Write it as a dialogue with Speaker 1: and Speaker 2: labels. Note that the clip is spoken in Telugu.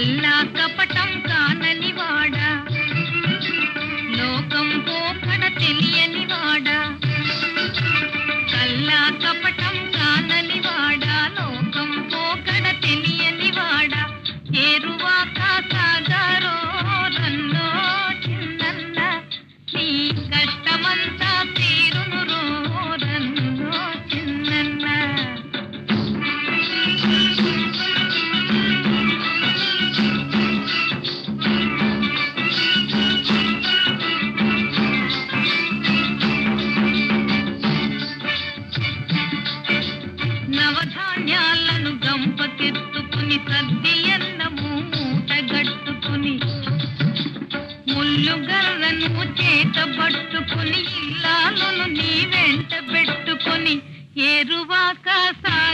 Speaker 1: కల్లా కపటం కానని వాడా, లోకం పోకడ తెలియని వాడా. కల్లా కపటం కానని వాడా, లోకం పోకడ తెలియని వాడా. ఏరువాక సాగరో రన్నో చిన్నన్న, నీ కష్టమంతా తీరును రో రన్నో చిన్నన్న. నవధాన్యాలను గంపకెత్తుకుని సద్దియన్నము మూటగట్టుకుని, ముల్లుగర్రను చేతబట్టుకుని ఇల్లాలను నీ వెంట పెట్టుకుని ఏరువాక సాగ